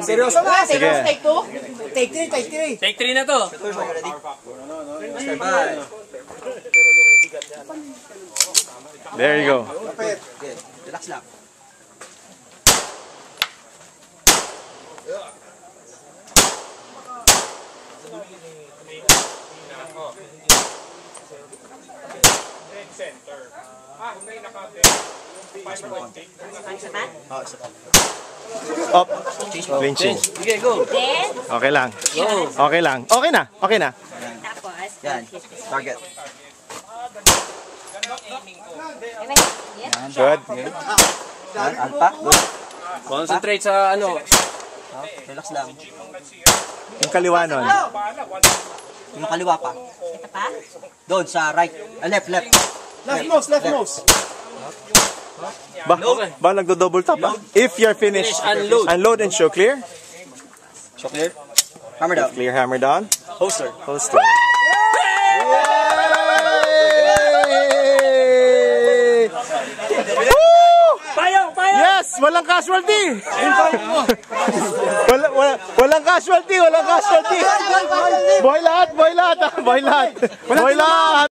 Seryoso ba? Sige. Take 2? Take 3, take 3. Take 3 na to. There you go. Okay, relax lang. Center. May naka-10. Up. Clean change. Sige, go. Then, Okay lang. Okay lang. Okay na. Okay na. tapos, Yan. Target. Good. Alpa. Good. Concentrate sa ano. Relax lang. Yung kaliwa nun. Yung kaliwa pa. ito pa. Doon sa right. Left, left. Left nose, left nose. Ba nagdo-double tap ba? If you're finished, Finish, unload and show clear. So clear. Hammer down. Clear, hammer down. Holster. Holster. Payong! Payong! Yes! Walang casualty! Walang casualty! Walang casualty! Boy lahat! Boy lahat! Boy lahat! Boy lahat!